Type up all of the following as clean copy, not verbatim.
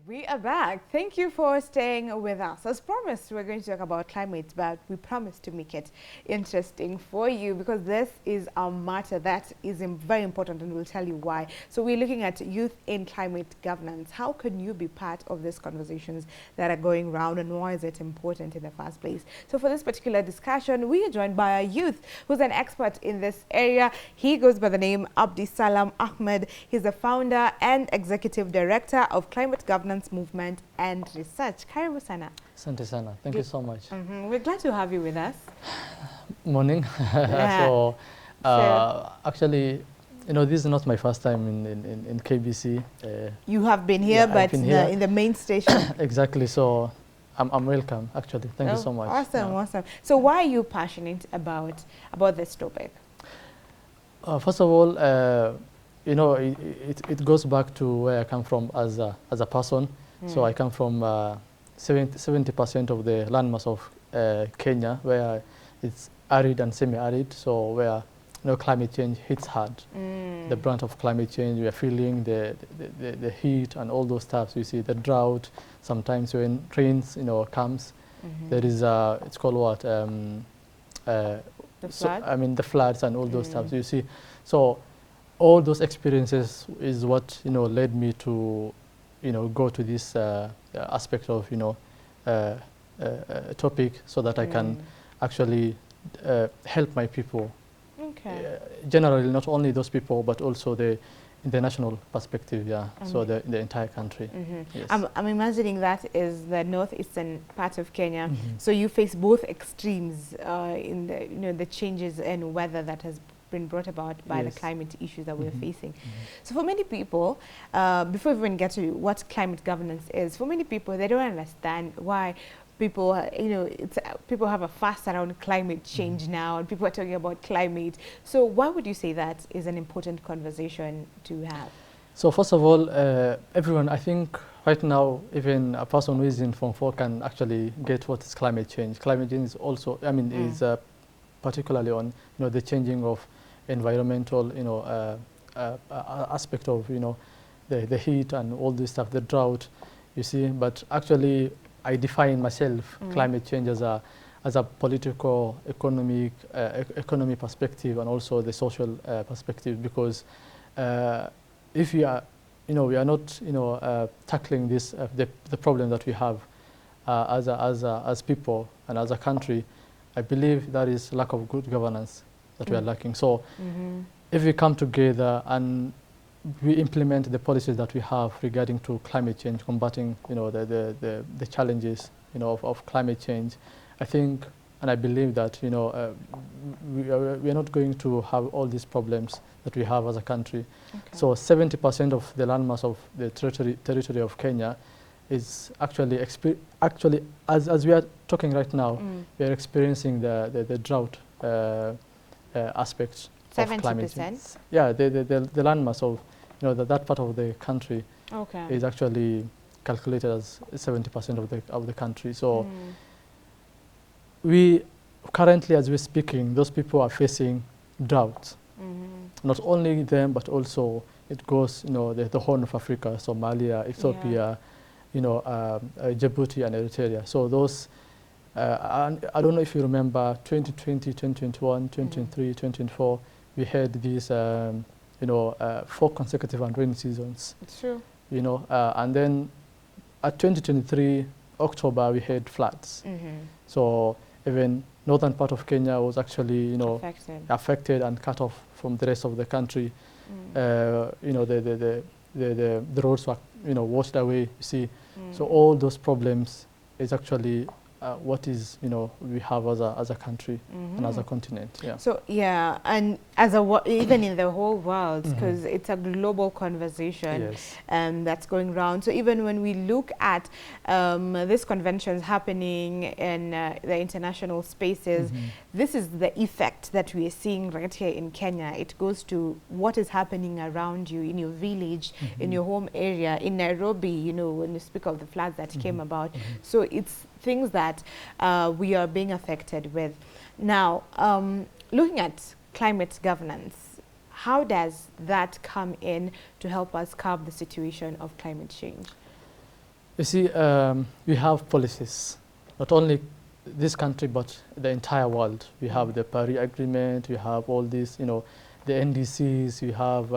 We are back. Thank you for staying with us. As promised, we're going to talk about climate, but we promise to make it interesting for you because this is a matter that is very important, and we'll tell you why. So we're looking at youth in climate governance. How can you be part of these conversations that are going round, and why is it important in the first place? So for this particular discussion, we are joined by a youth who's an expert in this area. He goes by the name Abdisalam Ahamed. He's the founder and executive director of Climate Governance Movement and Research. Karibu sana. Asante sana. Thank you so much. We're glad to have you with us. Morning. Yeah. Actually, you know, this is not my first time in KBC. You have been here, yeah, but been here. In the main station. Exactly. So I'm welcome, actually. Thank you so much. Awesome, yeah. Awesome. So why are you passionate about this topic? First of all, you know, it goes back to where I come from as a person. So I come from 70% of the landmass of Kenya, where it's arid and semi-arid. So where climate change hits hard. The brunt of climate change, we are feeling the heat and all those stuff. You see the drought. Sometimes when rains comes, there is it's called what? The flood? I mean the floods and all those stuff. You see, so all those experiences is what led me to go to this aspect of topic, so that I can actually help my people. Okay. Generally, not only those people, but also the international perspective. Yeah. So the entire country. Yes. I'm imagining that is the northeastern part of Kenya. So you face both extremes in the the changes in weather that has been brought about by the climate issues that we're facing. So for many people, before we even get to what climate governance is, for many people, they don't understand why people, people have a fuss around climate change now, and people are talking about climate. So why would you say that is an important conversation to have? So first of all, everyone, I think right now, even a person who is in Form 4 can actually get what is climate change. Climate change is also, I mean, is particularly on the changing of environmental aspect of the heat and all this stuff, the drought, you see. But actually I define myself climate change as a political, economy perspective, and also the social perspective, because if we are we are not tackling this the problem that we have as people and as a country, I believe that is lack of good governance that we are lacking. So if we come together and we implement the policies that we have regarding to climate change, combating the challenges of climate change, I think and I believe that we are not going to have all these problems that we have as a country. Okay. So 70% of the landmass of the territory of Kenya is actually as we are talking right now, we are experiencing the drought aspects of climate change. 70%? Yeah, the landmass of that part of the country is actually calculated as 70% of the country. So we currently, as we're speaking, those people are facing drought. Not only them, but also it goes the Horn of Africa, Somalia, Ethiopia, Djibouti and Eritrea. So those I don't know if you remember 2020, 2021, 2023, 2024, we had these 4 consecutive rainy seasons. It's true. And then at 2023 October we had floods. So even northern part of Kenya was actually affected and cut off from the rest of the country. The roads were washed away, you see. So all those problems is actually what is we have as a country and as a continent. Yeah. So yeah, and as even in the whole world, because it's a global conversation that's going around. So even when we look at these conventions happening in the international spaces, this is the effect that we are seeing right here in Kenya. It goes to what is happening around you, in your village, in your home area, in Nairobi, when you speak of the floods that came about. So it's things that we are being affected with. Now, looking at climate governance, how does that come in to help us curb the situation of climate change? You see, we have policies, not only this country, but the entire world. We have the Paris Agreement, we have all these, the NDCs, we have,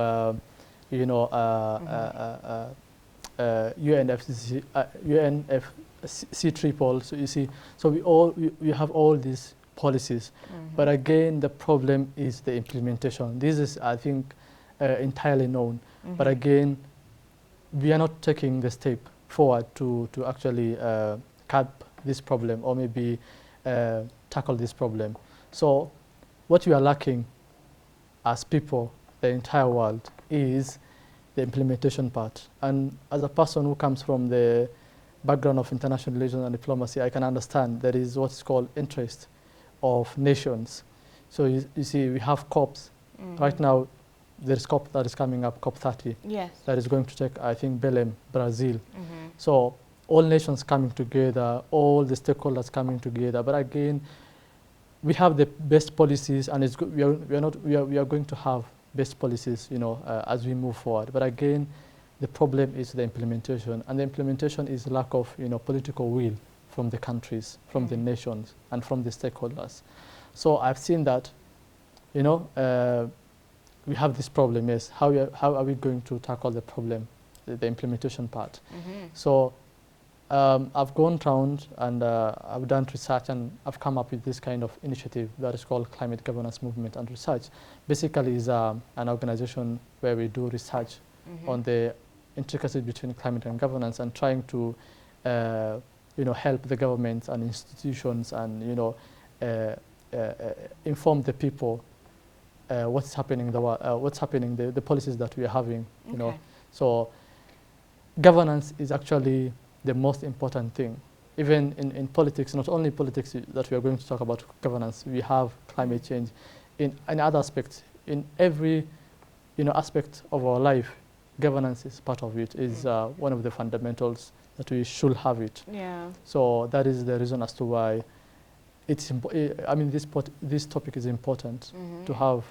UNFC triple. So you see, so we have all these policies, but again, the problem is the implementation. This is, I think, entirely known, but again, we are not taking the step forward to actually cap this problem, or maybe tackle this problem. So what we are lacking as people, the entire world, is the implementation part. And as a person who comes from the background of international relations and diplomacy, I can understand there is what's called interest of nations. So you see, we have COPs. Right now, there's COP that is coming up, COP 30. Yes. That is going to take, I think, Belém, Brazil. So all nations coming together, all the stakeholders coming together. But again, we have the best policies, and it's we are going to have best policies, as we move forward. But again, the problem is the implementation, and the implementation is lack of, political will from the countries, from the nations, and from the stakeholders. So I've seen that, we have this problem. Yes, how are we going to tackle the problem, the implementation part? So I've gone around and I've done research, and I've come up with this kind of initiative that is called Climate Governance Movement and Research. Basically, is an organization where we do research on the intricacies between climate and governance, and trying to, help the governments and institutions, and inform the people what's happening in the world, what's happening, the policies that we are having. So governance is actually the most important thing. Even in politics, not only politics that we are going to talk about governance, we have climate change in other aspects. In every aspect of our life, governance is part of it, is one of the fundamentals that we should have it. Yeah. So that is the reason as to why it's I mean, this topic is important to have,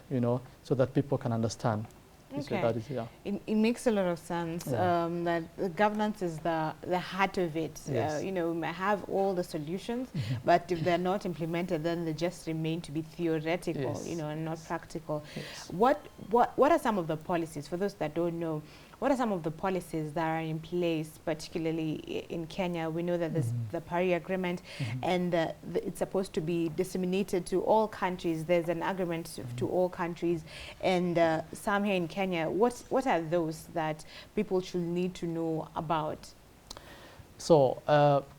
so that people can understand. Okay. So that is, yeah. It makes a lot of sense, that the governance is the heart of it. Yes. We may have all the solutions, but if they're not implemented, then they just remain to be theoretical, Yes. And not practical. Yes. What are some of the policies, for those that don't know, what are some of the policies that are in place, particularly in Kenya? We know that there's the Paris Agreement, and it's supposed to be disseminated to all countries. There's an agreement to all countries, and some here in Kenya. What are those that people should need to know about? So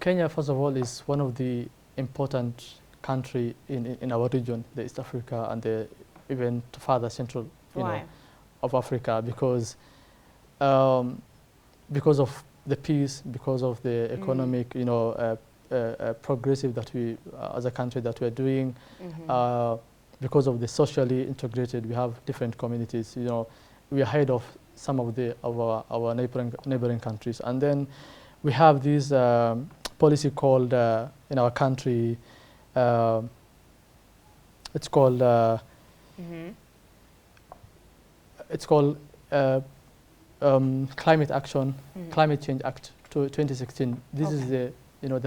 Kenya, first of all, is one of the important country in our region, the East Africa, and the even further central, of Africa, because of the peace, because of the economic, progressive that we, as a country, that we're doing, because of the socially integrated, we have different communities. We are ahead of some of our neighboring countries, and then we have this policy called in our country. It's called. It's called. Climate Action, Climate Change Act 2016. This is the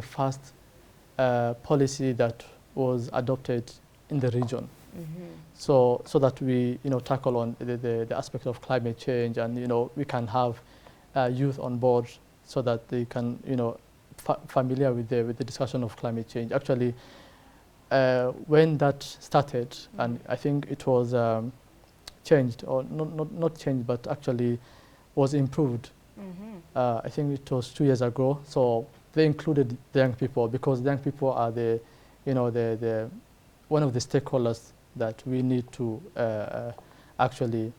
first policy that was adopted in the region. So that we tackle on the aspect of climate change, and we can have youth on board, so that they can familiar with the discussion of climate change. Actually, when that started, and I think it was changed, or not changed, but actually was improved. I think it was 2 years ago. So they included the young people, because the young people are the one of the stakeholders that we need to actually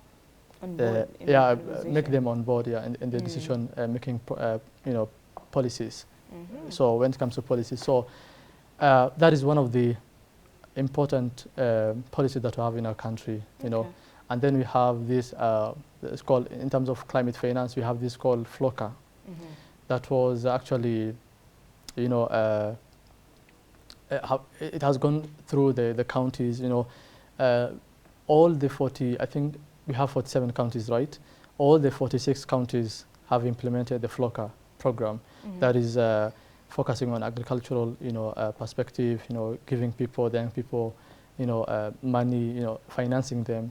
make them on board in the decision making policies. So when it comes to policies, so that is one of the important policies that we have in our country. And then we have this, it's called, in terms of climate finance, we have this called FLOCA. That was actually, it has gone through the counties, all the 40, I think we have 47 counties, right? All the 46 counties have implemented the FLOCA. program that is focusing on agricultural, perspective, giving people, the young people, money, financing them.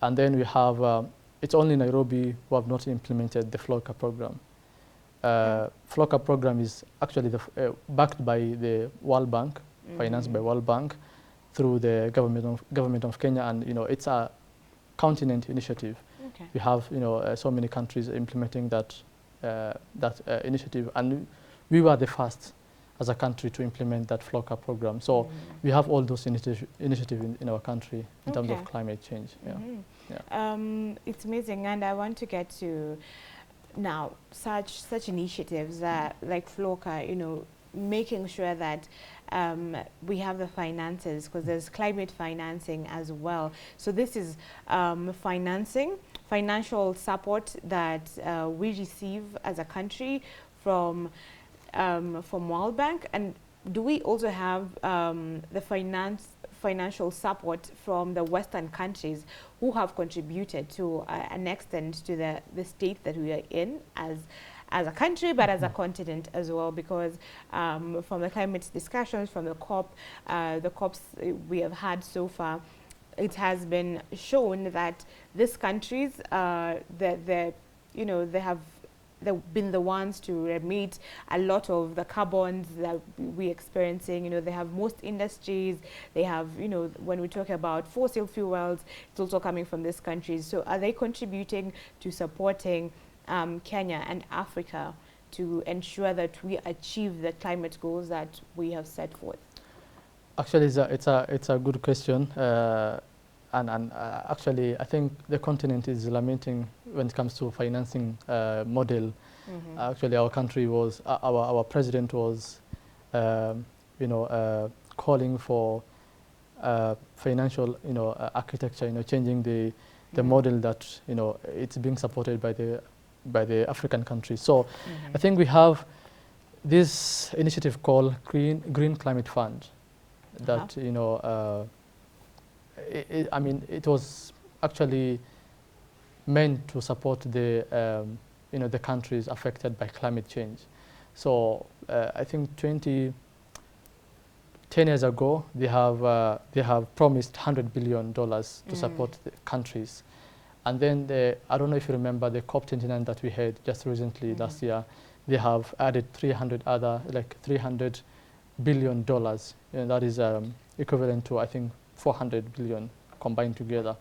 And then we have, it's only Nairobi who have not implemented the FLOCA program. FLOCA program is actually backed by the World Bank, financed by World Bank through the government of Kenya, and it's a continent initiative. Okay. We have so many countries implementing that initiative, and we were the first as a country to implement that FLOCA program. So we have all those initiatives in our country in terms of climate change. It's amazing, and I want to get to now such initiatives like FLOCA, making sure that we have the finances, because there's climate financing as well. So this is financial support that we receive as a country from World Bank. And do we also have the financial support from the Western countries who have contributed to an extent to the state that we are in as a country, but as a continent as well? Because from the climate discussions, from the COPs we have had so far, it has been shown that these countries, they've been the ones to emit a lot of the carbons that we're experiencing. They have most industries. They have, when we talk about fossil fuels, it's also coming from these countries. So are they contributing to supporting Kenya and Africa to ensure that we achieve the climate goals that we have set forth? Actually, it's a good question. And actually, I think the continent is lamenting when it comes to financing model. Actually, our country was, our president was, calling for financial, architecture, changing the model that, it's being supported by the African countries. So I think we have this initiative called Green Climate Fund that, it was actually meant to support the countries affected by climate change. So I think 10 years ago, they have promised $100 billion to support the countries. And then I don't know if you remember the COP29 that we had just recently last year. They have added $300 billion. That is equivalent to, I think, 400 billion combined together.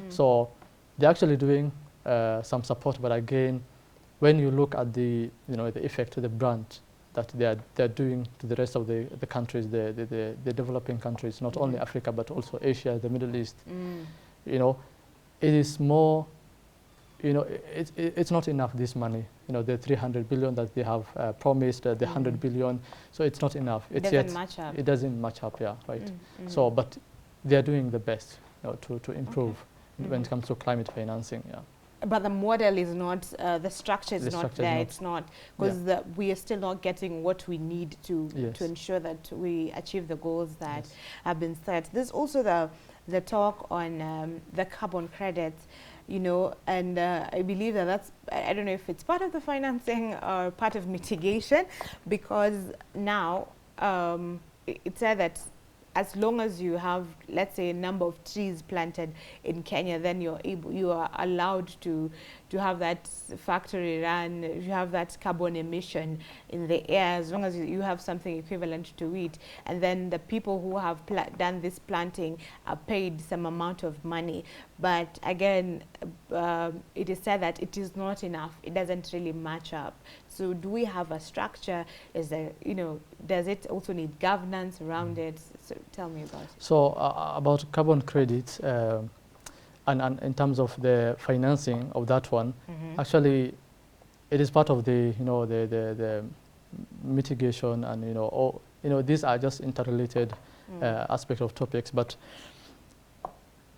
So they're actually doing some support, but again, when you look at the effect to the brand that they're doing to the rest of the countries, the developing countries, not only Africa but also Asia, the Middle East, it is more, it's not enough, this money, the 300 billion that they have promised, the 100 billion, so it's not enough. It doesn't match up. It doesn't match up, yeah, right. So, but they are doing the best to improve when it comes to climate financing. Yeah. But the model is not, the structure is not there. It's not, because we are still not getting what we need to ensure that we achieve the goals that have been set. There's also the talk on the carbon credits, and I believe that's, I don't know if it's part of the financing or part of mitigation, because now it's said that as long as you have, let's say, a number of trees planted in Kenya, then you are allowed to have that factory run, you have that carbon emission in the air, as long as you have something equivalent to it. And then the people who have done this planting are paid some amount of money. But again, it is said that it is not enough. It doesn't really match up. So do we have a structure? Is there, does it also need governance around it? So tell me about it. So about carbon credits, and in terms of the financing of that one, actually, it is part of the the mitigation, and these are just interrelated aspects of topics. But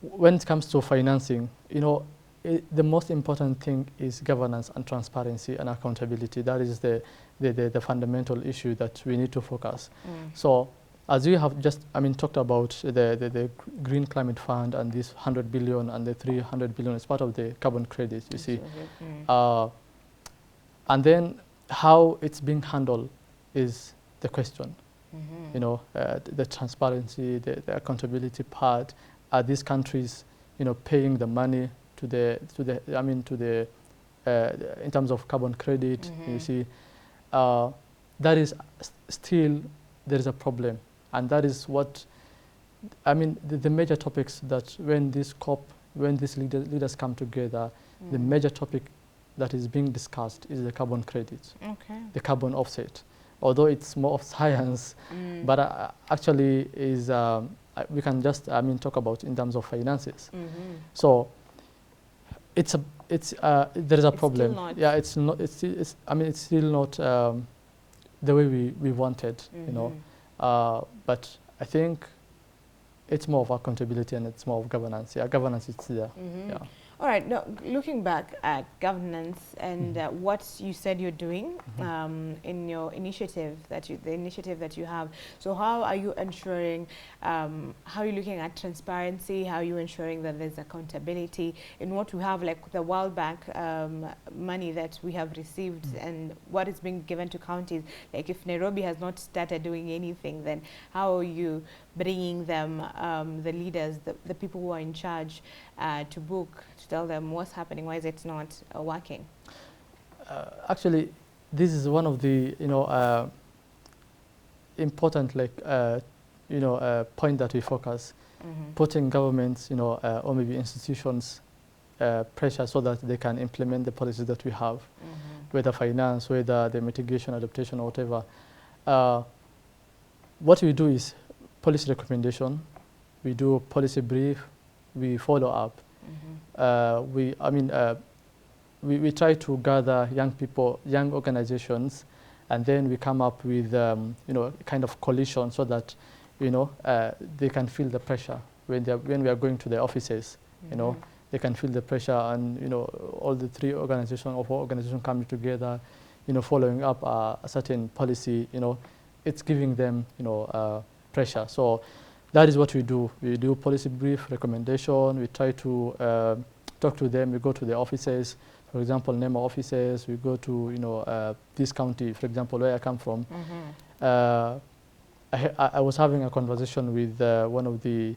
when it comes to financing, the most important thing is governance and transparency and accountability. That is the fundamental issue that we need to focus. So as we have just, talked about the Green Climate Fund and this 100 billion and the 300 billion is part of the carbon credits, you see. And then how it's being handled is the question. You know, the transparency, the accountability part. Are these countries, you know, paying the money to the in terms of carbon credit? You see, that is still there is a problem, and that is what I mean. The major topics that when these leaders come together, the major topic that is being discussed is the carbon credit, the carbon offset. Although it's more of science, but actually is we can just talk about in terms of finances. So there is a problem. Yeah, it's not. It's still not the way we wanted. You know, but I think it's more of accountability and it's more of governance. Yeah, governance is there. Yeah. All right. Now, looking back at governance and what you said you're doing in your initiative the initiative that you have. So, how are you ensuring? How are you looking at transparency? How are you ensuring that there's accountability in what we have, like the World Bank money that we have received and what is being given to counties? Like, if Nairobi has not started doing anything, then how are you bringing them, the leaders, the people who are in charge, to book, to tell them what's happening, why is it not working? Actually, this is one of the important point that we focus, putting governments or maybe institutions pressure so that they can implement the policies that we have, whether finance, whether the mitigation, adaptation, or whatever. What we do is policy recommendation, we do policy brief, we follow up. We try to gather young people, young organizations, and then we come up with kind of coalition so that they can feel the pressure when we are going to the offices. They can feel the pressure, and all the three organizations or four organizations coming together, following up a certain policy. It's giving them pressure. So that is what we do. We do policy brief, recommendation. We try to talk to them. We go to the offices, for example, NEMA offices. We go to this county, for example, where I come from. I was having a conversation with one of the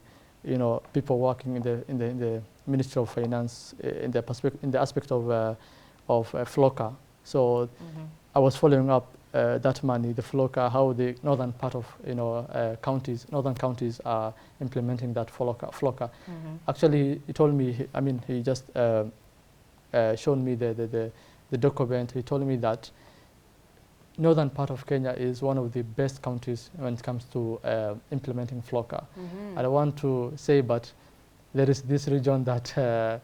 people working in the Ministry of Finance in the aspect of FLOCA. So I was following up that money, the FLOCA, how the northern part of northern counties are implementing that FLOCA. Actually, he told me. He just showed me the document. He told me that northern part of Kenya is one of the best counties when it comes to implementing FLOCA. I don't want to say, but there is this region that.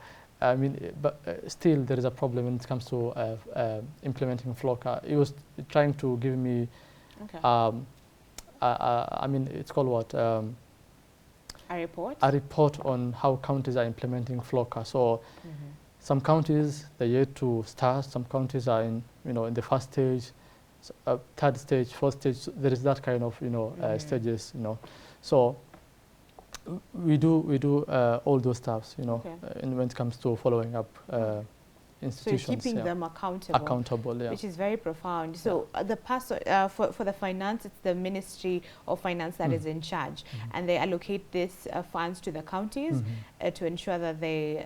But still there is a problem when it comes to implementing FLOCA. He was trying to give me, it's called what? A report? A report on how counties are implementing FLOCA. So some counties, they're yet to start. Some counties are in the first stage, third stage, fourth stage. So there is that kind of, stages, So we do all those stuffs, and when it comes to following up institutions. So keeping them accountable, which is very profound. So the for the finance, it's the Ministry of Finance that is in charge, and they allocate these funds to the counties to ensure that they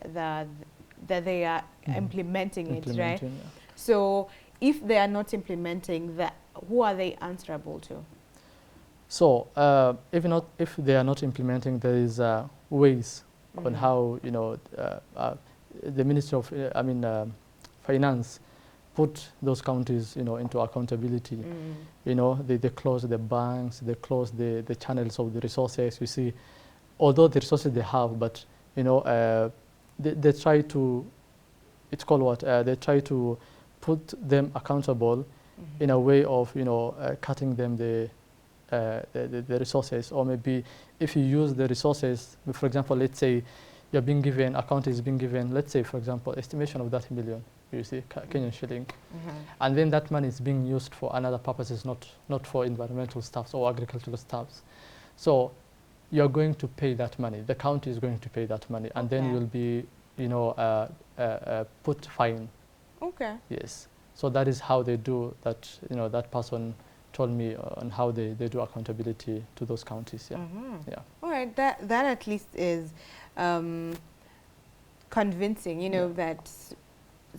are implementing it, right? Yeah. So if they are not implementing that, who are they answerable to? So if they are not implementing, there is ways on how the Ministry of Finance put those counties into accountability. They close the banks, they close the channels of the resources. You see, although the resources they have, but they try to. It's called what? They try to put them accountable in a way of cutting them the resources, or maybe if you use the resources, for example, let's say you're being given, account is being given, let's say, for example, estimation of that million, you see, Kenyan shilling, and then that money is being used for another purposes, not for environmental stuffs or agricultural stuffs. So you're going to pay that money. The county is going to pay that money, and then you'll be, put fine. Okay. Yes. So that is how they do that. That person told me on how they do accountability to those counties. Yeah. Yeah. All right. That at least is convincing. That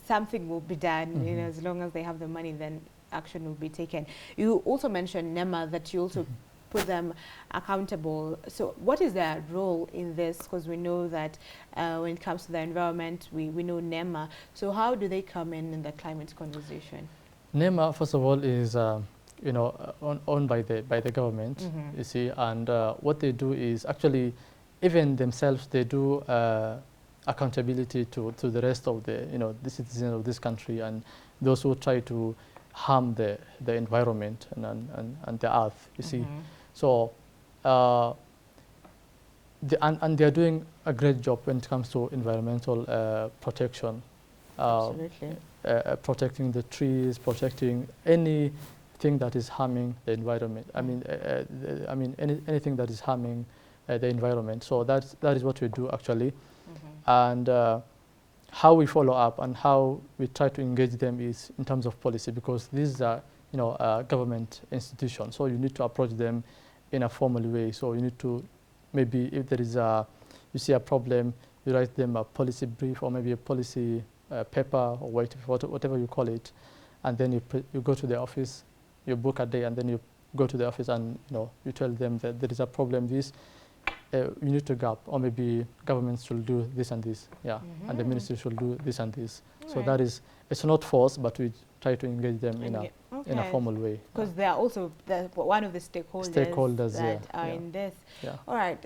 something will be done. As long as they have the money, then action will be taken. You also mentioned NEMA, that you also put them accountable. So what is their role in this? Because we know that when it comes to the environment, we know NEMA. So how do they come in the climate conversation? NEMA, first of all, is owned by the government, you see, and what they do is actually, even themselves, they do accountability to the rest of the citizens of this country and those who try to harm the environment and the earth, you see. So and they are doing a great job when it comes to environmental protection. Absolutely. Protecting the trees, protecting anything that is harming the environment. I mean anything that is harming the environment. So that is what we do actually, and how we follow up and how we try to engage them is in terms of policy, because these are government institutions. So you need to approach them in a formal way. So you need to, maybe if there is you see a problem, you write them a policy brief or maybe a policy paper or whatever you call it, and then you go to the office, you book a day, and then you go to the office and you tell them that there is a problem, this you need to gap, or maybe governments should do this and this, and the ministry should do this and this. So that is, it's not forced, but we try to engage them in a formal way. Because they are also one of the stakeholders that are in this. All right.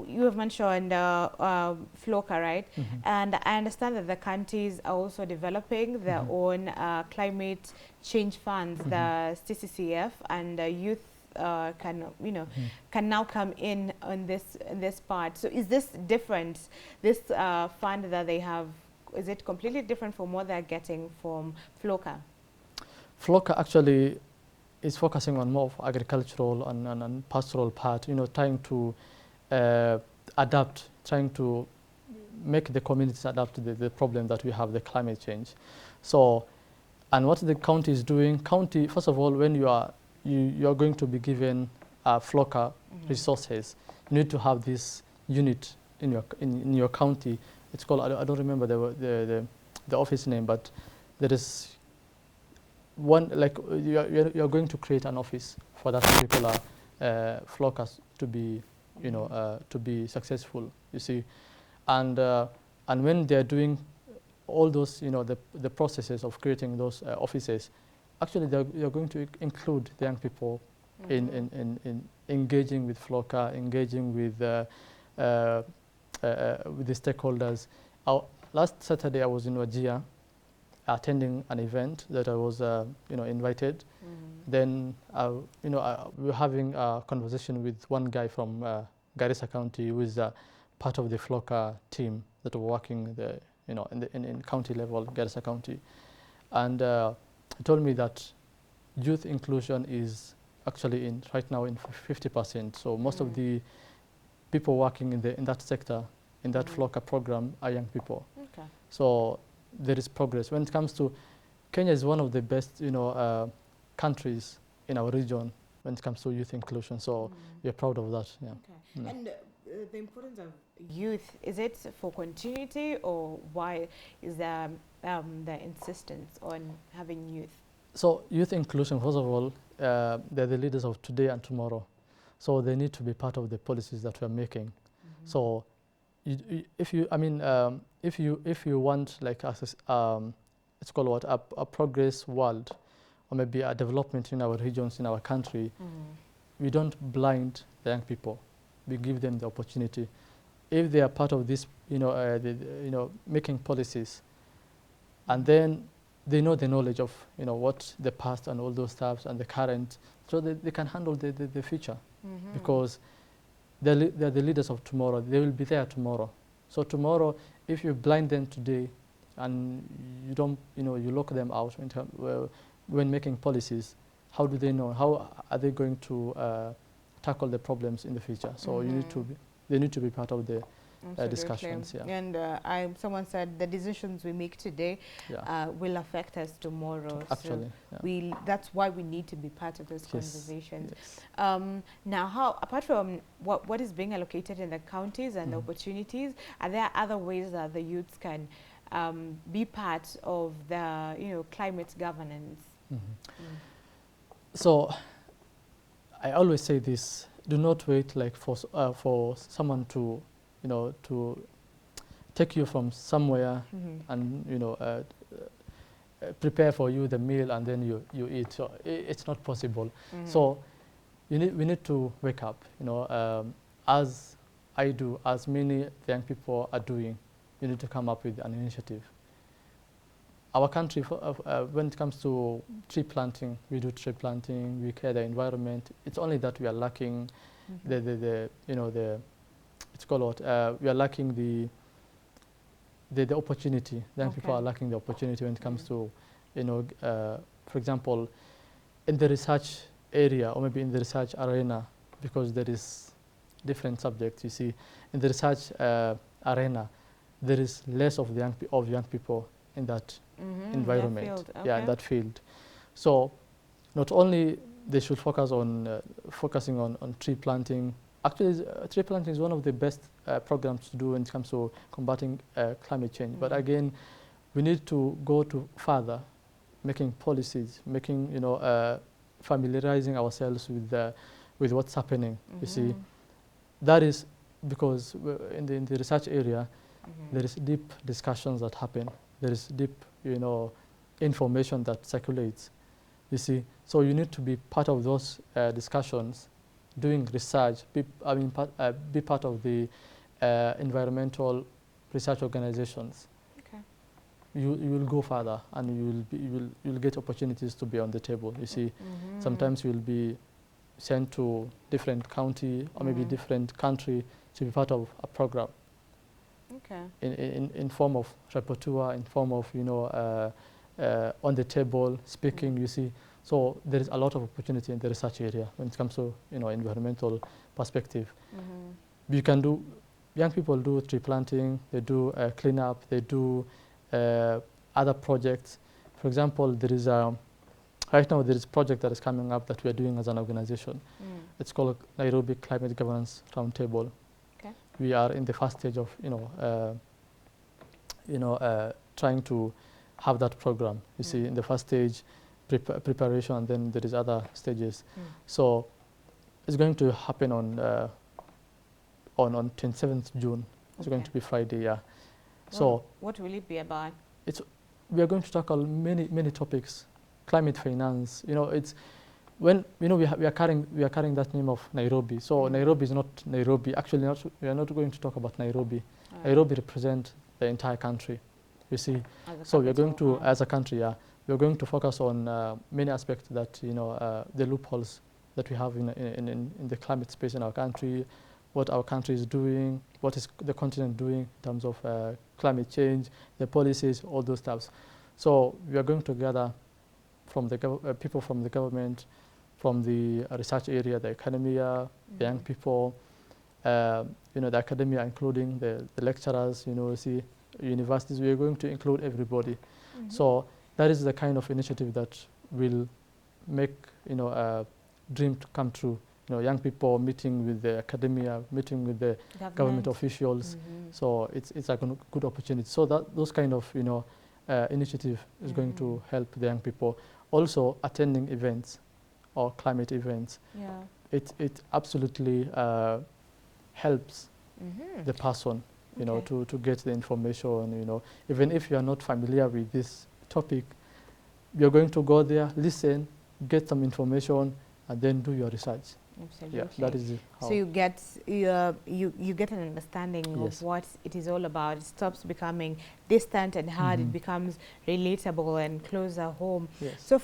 You have mentioned FLOCA, right? And I understand that the countries are also developing their own climate change funds, the CCCF, and youth can now come in on this part. So is this different? This fund that they have, is it completely different from what they're getting from FLOCA? FLOCA actually is focusing on more of agricultural and pastoral part, trying to adapt, trying to make the communities adapt to the problem that we have, the climate change. So, and what the county is doing, first of all, when you are going to be given FLOCA resources, you need to have this unit in your county. It's called, I don't remember the office name, but there is one, like you're going to create an office for that particular FLOCA to be to be successful, you see. And when they're doing all those, the processes of creating those offices, actually they're going to include the young people in engaging with FLOCA, engaging with the stakeholders. Last Saturday I was in Wajir attending an event that I was invited. Then we were having a conversation with one guy from Garissa County, who is part of the FLOCA team that were working in county level, Garissa County, and he told me that youth inclusion is actually right now in 50%. So most of the people working in that sector, in that FLOCA program, are young people. Okay. So there is progress. When it comes to Kenya, is one of the best countries in our region when it comes to youth inclusion. So we're proud of that. Yeah. Okay. And the importance of youth, is it for continuity, or why is there the insistence on having youth? So youth inclusion, first of all, they're the leaders of today and tomorrow. So they need to be part of the policies that we're making. So if you want, like, it's called what, a progress world, or maybe a development in our regions, in our country, we don't blind the young people. We give them the opportunity. If they are part of this, making policies, and then they know the knowledge of, what the past and all those stuff and the current, so they can handle the future, because they're the leaders of tomorrow. They will be there tomorrow. So tomorrow, if you blind them today, and you don't, you lock them out when making policies, how do they know? How are they going to tackle the problems in the future? So they need to be part of the discussions. Yeah. And someone said the decisions we make today will affect us tomorrow. Actually, so that's why we need to be part of those conversations. Yes. Now, how apart from what is being allocated in the counties and the opportunities, are there other ways that the youths can be part of the climate governance? So I always say this: do not wait like for someone to to take you from somewhere and prepare for you the meal and then you eat. So it's not possible. So we need to wake up. As I do, as many young people are doing. You need to come up with an initiative. Our country, when it comes to tree planting, we do tree planting. We care the environment. It's only that we are lacking it's called what? We are lacking the opportunity. Young people are lacking the opportunity when it comes to, for example, in the research area or maybe in the research arena, because there is different subjects. You see, in the research arena, there is less of young people in that environment. That field. Okay. Yeah, in that field. So, not only they should focus on focusing on tree planting. Actually, tree planting is one of the best programs to do when it comes to combating climate change. But again, we need to go to further, making policies, making familiarizing ourselves with what's happening. You see, that is because in the research area, there is deep discussions that happen. There is deep, information that circulates. You see, so you need to be part of those discussions, doing research. Be part of the environmental research organizations. Okay. You will go further, and you'll get opportunities to be on the table. You see, sometimes you'll be sent to different county or maybe different country to be part of a program. Okay. In form of repertoire, in form of on the table speaking. You see, so there is a lot of opportunity in the research area when it comes to environmental perspective. You can do. Young people do tree planting. They do cleanup. They do other projects. For example, there is right now there is a project that is coming up that we are doing as an organization. It's called Nairobi Climate Governance Roundtable. We are in the first stage of trying to have that program. You see, in the first stage, preparation, and then there is other stages. So it's going to happen on 27th June. It's going to be Friday. Yeah. So what will it be about? We are going to tackle many topics. Climate finance. It's when we are carrying that name of Nairobi. So Nairobi is not Nairobi. Actually, we are not going to talk about Nairobi. Nairobi represents the entire country. You see, so we are going to, as a country, we are going to focus on many aspects that the loopholes that we have in the climate space in our country, what our country is doing, what is the continent doing in terms of climate change, the policies, all those stuff. So we are going to gather from the people from the government, from the research area, the academia, the young people, the academia, including the lecturers, universities. We are going to include everybody. So that is the kind of initiative that will make a dream to come true. Young people meeting with the academia, meeting with the government officials. So it's a good opportunity. So those kind of initiative is going to help the young people. Also, attending events or climate events. It absolutely helps the person, to get the information. Even if you are not familiar with this topic, you're going to go there, listen, get some information, and then do your research. Absolutely. Yeah, that is how. So you get an understanding of what it is all about. It stops becoming distant and hard. It becomes relatable and closer home. So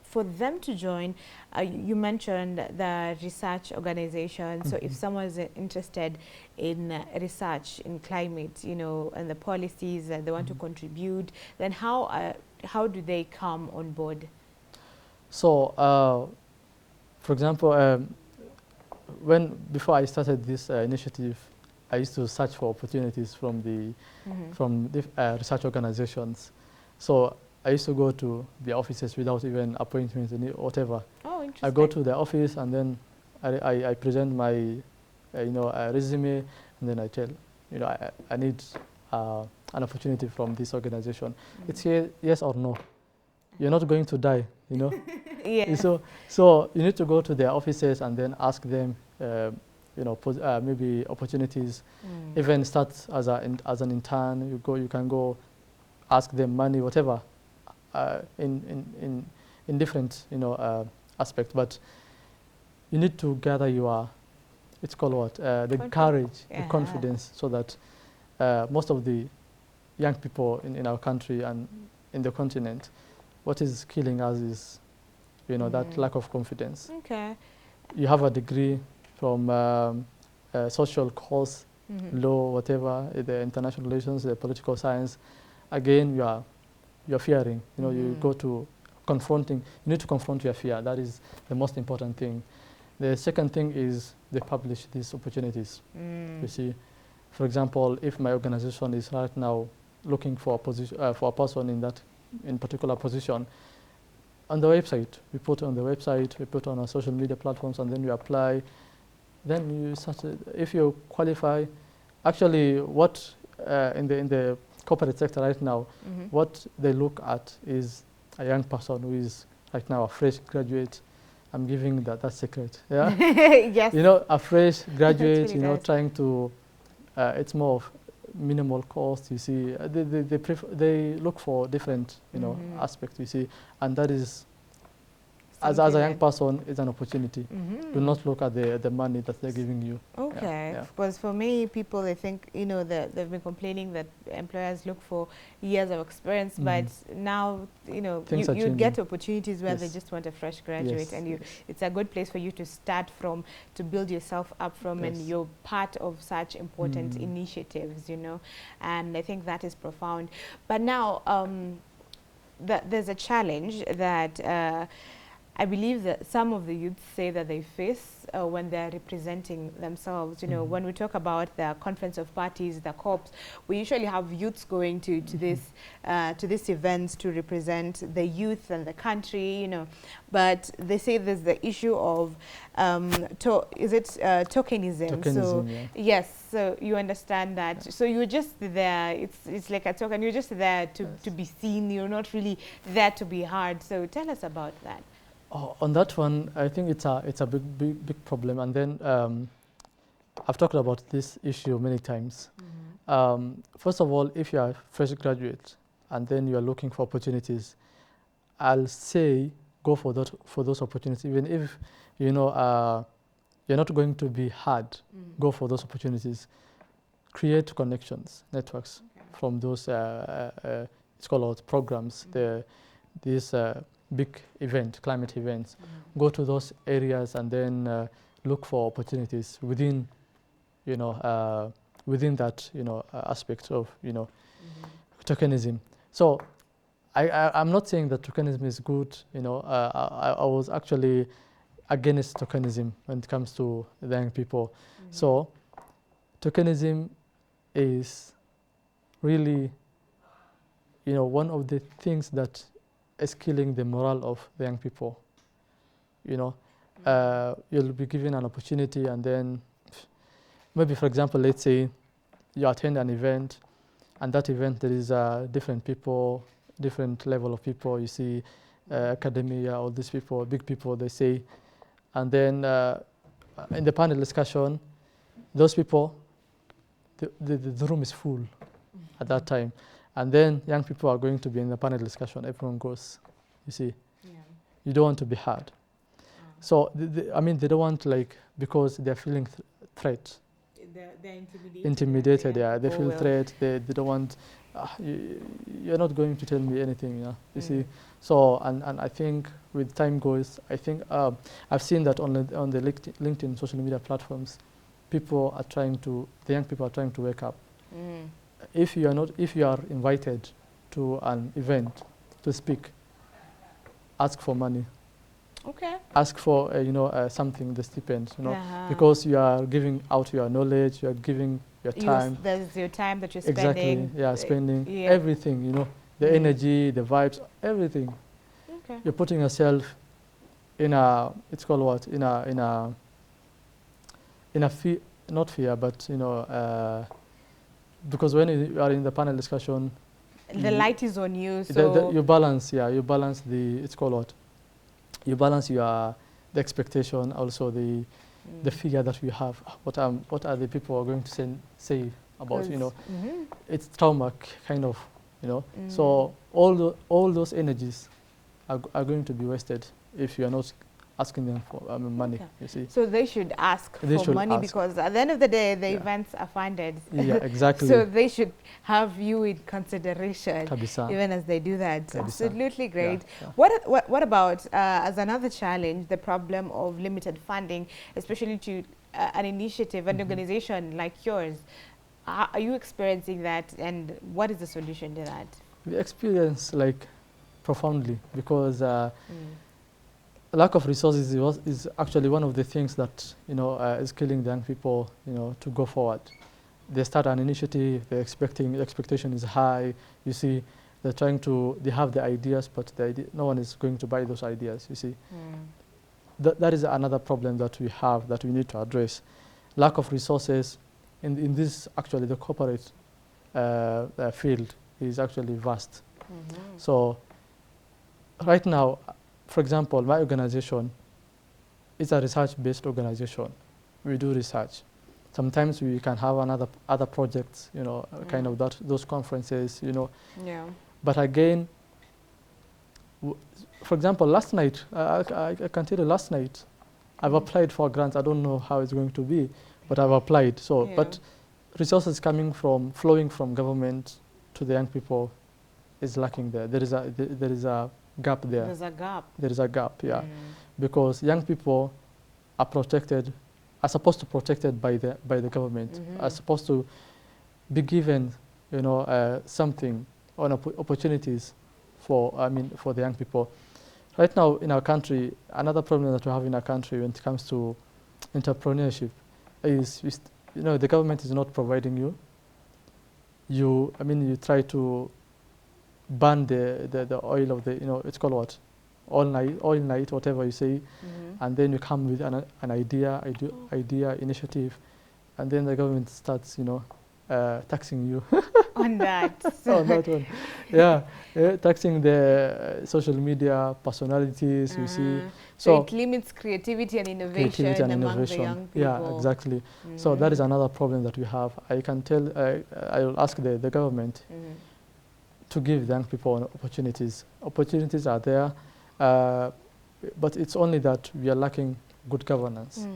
for them to join, you mentioned the research organization. So if someone is interested in research in climate, and the policies that they want to contribute, then how do they come on board? So, for example, before I started this initiative, I used to search for opportunities from the research organizations. So I used to go to the offices without even appointments and whatever. Oh, interesting. I go to the office and then I present my resume, and then I tell, I need an opportunity from this organization. It's yes or no. You're not going to die, Yeah. So you need to go to their offices and then ask them, maybe opportunities. Even start as an intern. You can go ask them money, whatever, in different aspects. But you need to gather it's called what? The courage, the confidence, so that most of the young people in our country and in the continent, what is killing us is, that lack of confidence. Okay. You have a degree from social course, law, whatever, the international relations, the political science. Again, you're fearing. You go to confronting. You need to confront your fear. That is the most important thing. The second thing is they publish these opportunities. You see, for example, if my organization is right now looking for a position for a person in particular position, on the website, we put on the website, we put on our social media platforms, and then you apply. Then you start. If you qualify, actually, what in the corporate sector right now, what they look at is a young person who is right now a fresh graduate. I'm giving that secret. Yeah. Yes. A fresh graduate. Really trying to. It's more of minimal cost. You see, they look for different aspects. You see, and that is. As a young person, it's an opportunity. Do not look at the money that they're giving you. Okay, because for many people, I think, they've been complaining that employers look for years of experience, but now, you get opportunities where they just want a fresh graduate, and it's a good place for you to start from, to build yourself up from, and you're part of such important initiatives, and I think that is profound. But now, there's a challenge that I believe that some of the youths say that they face when they're representing themselves. When we talk about the conference of parties, the COPs, we usually have youths going to this events to represent the youth and the country, But they say there's the issue of tokenism? So yes, so you understand that. So you're just there. It's like a token. You're just there to be seen. You're not really there to be heard. So tell us about that. Oh, on that one, I think it's a big problem. And then I've talked about this issue many times. First of all, if you are a fresh graduate and then you are looking for opportunities, I'll say go for those opportunities. Even if you're not going to be hard, go for those opportunities. Create connections, networks from those it's called programs. These big climate events. Go to those areas and then look for opportunities within that aspect of tokenism. So I'm not saying that tokenism is good. I was actually against tokenism when it comes to the young people. So tokenism is really one of the things that is killing the morale of the young people. You'll be given an opportunity, and then maybe, for example, let's say you attend an event, and that event there is different people, different level of people. You see, academia, all these people, big people, they say, and then in the panel discussion, those people, the room is full at that time. And then young people are going to be in the panel discussion. Everyone goes, you see. You don't want to be hard. So, they don't want, because they're feeling threat. They're intimidated. They feel threat. They don't want, you're not going to tell me anything, you see. So, and I think with time goes, I think I've seen that on the LinkedIn social media platforms, the young people are trying to wake up. If you are invited to an event to speak, ask for money. Okay. Ask for, something, the stipend, because you are giving out your knowledge, you are giving your time. There's your time that you're spending. Exactly, yeah, spending everything, the energy, the vibes, everything. Okay. You're putting yourself in a, it's called what? In a fear, not fear, but, because when you are in the panel discussion, the light is on you, so you balance, you balance it's called what? You balance the expectation, also the figure that you have. What are the people going to say about, it's trauma kind of, So all those energies are going to be wasted if you are not asking them for money. You see. So they should ask for money, because at the end of the day, the events are funded. Yeah, exactly. So they should have you in consideration, Kabisa. even as they do that. Kabisa. Absolutely great. Yeah. What about as another challenge, the problem of limited funding, especially to an initiative, an organization like yours? Are you experiencing that, and what is the solution to that? We experience profoundly, because lack of resources is actually one of the things that is killing the young people to go forward. They start an initiative, the expectation is high. You see, they have the ideas, but no one is going to buy those ideas. You see, that is another problem that we have, that we need to address. Lack of resources in this, actually the corporate field is actually vast. So right now, for example, my organization is a research-based organization. We do research. Sometimes we can have other projects, kind of those conferences, Yeah. But again, for example, last night, I can tell you, last night, I've applied for grants. I don't know how it's going to be, but I've applied. So, but resources flowing from government to the young people is lacking there. There is a gap there. There's a gap. There is a gap, yeah, because young people are supposed to be protected by the government, are supposed to be given, something on opportunities for the young people. Right now in our country, another problem that we have in our country when it comes to entrepreneurship is, the government is not providing you. You try to burn the oil of it's called what? Oil night, whatever you say, and then you come with an idea, initiative, and then the government starts, taxing you. On that. On that one. Yeah, taxing the social media personalities, you see. So it limits creativity and innovation among the young people. Yeah, exactly. So that is another problem that we have. I will ask the government to give young people opportunities. Opportunities are there, but it's only that we are lacking good governance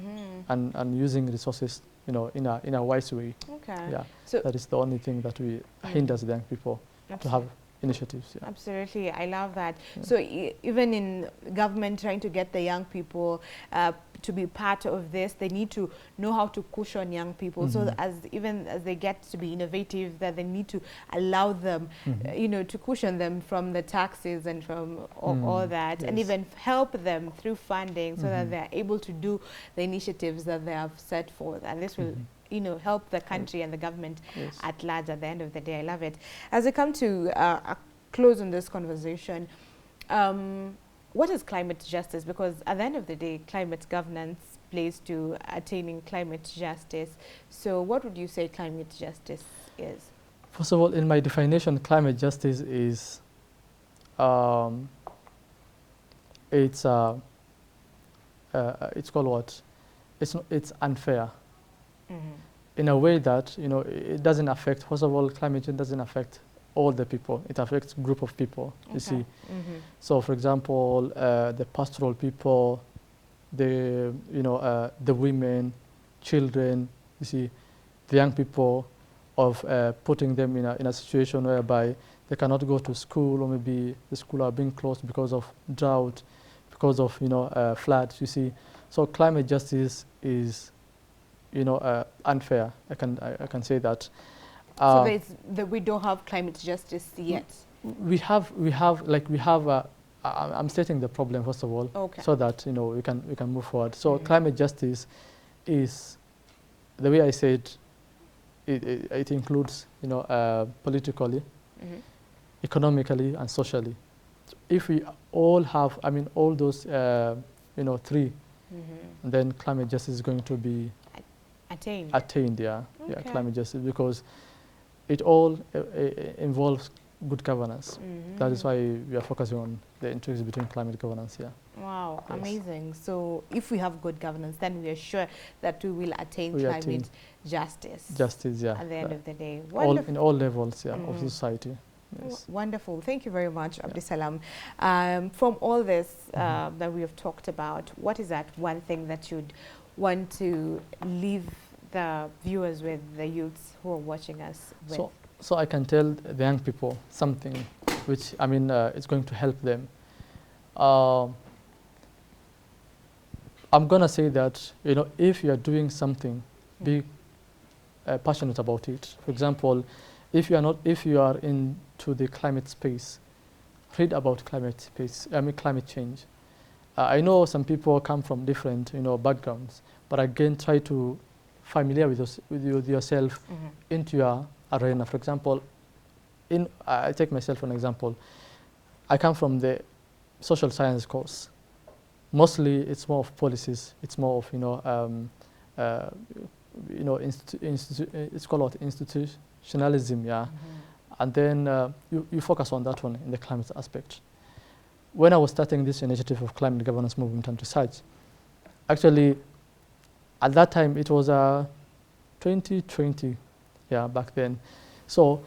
and using resources, in a wise way. Okay. Yeah. So that is the only thing that hinders the young people to have initiatives. Yeah. Absolutely, I love that. Yeah. So even in government trying to get the young people to be part of this, they need to know how to cushion young people. So even as they get to be innovative, that they need to allow them, to cushion them from the taxes and from all that, and even help them through funding so that they're able to do the initiatives that they have set forth. And this will help the country and the government at large at the end of the day. I love it. As we come to a close on this conversation, what is climate justice? Because at the end of the day, climate governance plays to attaining climate justice. So what would you say climate justice is? First of all, in my definition, climate justice is it's called what? It's unfair. In a way that it doesn't affect. First of all, climate change doesn't affect all the people. It affects a group of people. You see. So, for example, the pastoral people, the women, children. You see, the young people, of putting them in a situation whereby they cannot go to school, or maybe the school are being closed because of drought, because of floods. You see, so climate justice is unfair. I can say that. So we don't have climate justice yet. We have I'm stating the problem first of all, okay, so that we can move forward. So climate justice is, the way I say it, it includes politically, economically, and socially. So if we all have, all those three, then climate justice is going to be attained. Yeah, okay. Yeah, climate justice, because it all involves good governance. That is why we are focusing on the intricacies between climate governance. Yeah. Wow, yes. Amazing. So if we have good governance, then we are sure that we will attain climate justice. Justice, yeah. At the end of the day. In all levels, yeah, of society. Yes. Wonderful. Thank you very much, Abdisalam. From all this that we have talked about, what is that one thing that you'd want to leave the viewers with, the youths who are watching us with? So I can tell the young people something which, it's going to help them. I'm going to say that, if you are doing something, be passionate about it. For example, if you are into the climate space, read about climate change. I know some people come from different, backgrounds, but again, try to familiar with yourself into your arena. For example, I take myself for an example. I come from the social science course. Mostly, it's more of policies. It's more of it's called institutionalism, yeah. And then you focus on that one in the climate aspect. When I was starting this initiative of climate governance movement and research, actually, at that time it was 2020, yeah, back then. So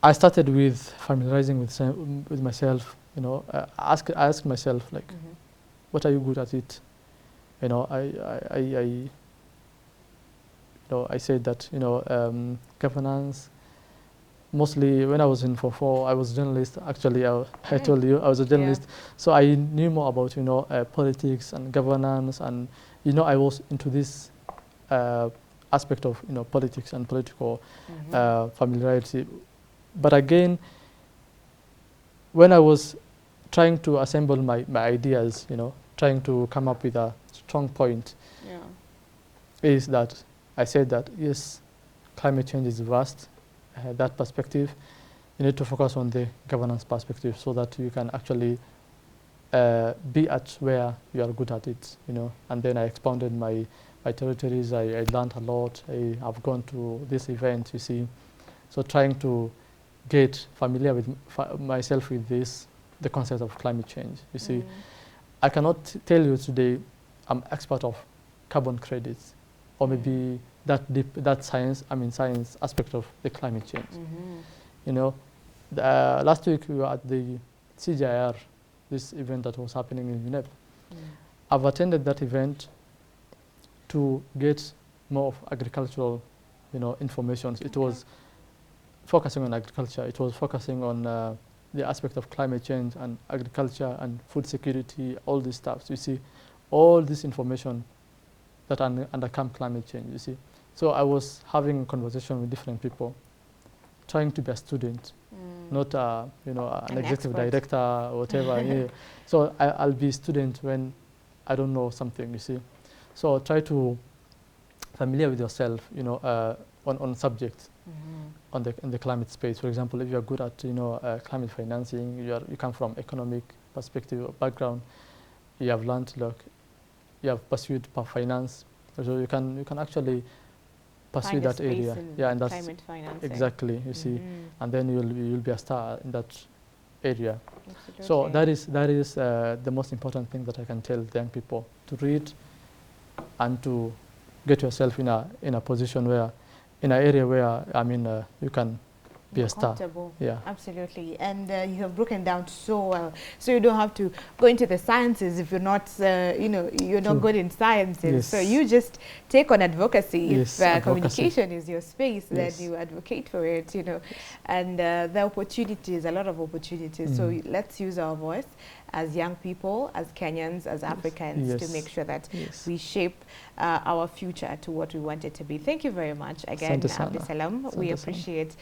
I started with familiarizing with myself. I ask myself, like, what are you good at it? I said that governance. Mostly when I was in 4 I was a journalist. Actually, I told you I was a journalist, so I knew more about politics and governance, and I was into this aspect of politics and political familiarity. But again, when I was trying to assemble my ideas, trying to come up with a strong point, is that I said that yes, climate change is vast. That perspective, you need to focus on the governance perspective so that you can actually be at where you are good at it, And then I expounded my territories. I learned a lot. I've gone to this event, you see. So trying to get familiar with myself with the concept of climate change, you see. I cannot tell you today I'm expert of carbon credits, or maybe that science aspect of the climate change. Last week we were at the CGIR, this event that was happening in UNEP. I've attended that event to get more of agricultural, information. It was focusing on agriculture. It was focusing on the aspect of climate change and agriculture and food security, all these stuff. So you see, all this information that undercome climate change, you see. So I was having a conversation with different people, trying to be a student, not an executive director or whatever. So I'll be a student when I don't know something, you see. So try to familiar with yourself, on subjects in the climate space. For example, if you're good at climate financing, you come from economic perspective or background, you have learned, you have pursued finance, so you can actually pursue that area. And that's climate financing. Exactly, you see, and then you'll be a star in that area. Absolutely. So that is the most important thing that I can tell the young people, to read and to get yourself in a position where, in an area where you can be a star. Yeah, absolutely. And you have broken down so well, so you don't have to go into the sciences if you're not you're not good in sciences. Yes. So you just take on advocacy. If communication is your space, then you advocate for it, and the opportunities, a lot of opportunities. So let's use our voice as young people, as Kenyans, as Africans, to make sure that we shape our future to what we want it to be. Thank you very much again, Abdisalam. We appreciate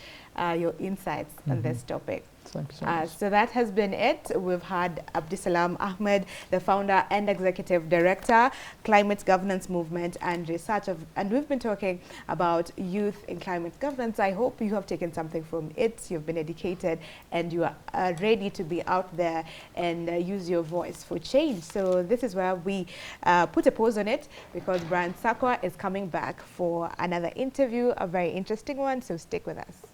your insights on this topic. Thank you so much. So that has been it. We've had Abdisalam Ahamed, the founder and executive director, Climate Governance Movement and Research and we've been talking about youth in climate governance. I hope you have taken something from it. You've been educated and you are ready to be out there and use your voice for change. So this is where we put a pause on it, because Brian Sakwa is coming back for another interview, a very interesting one. So stick with us.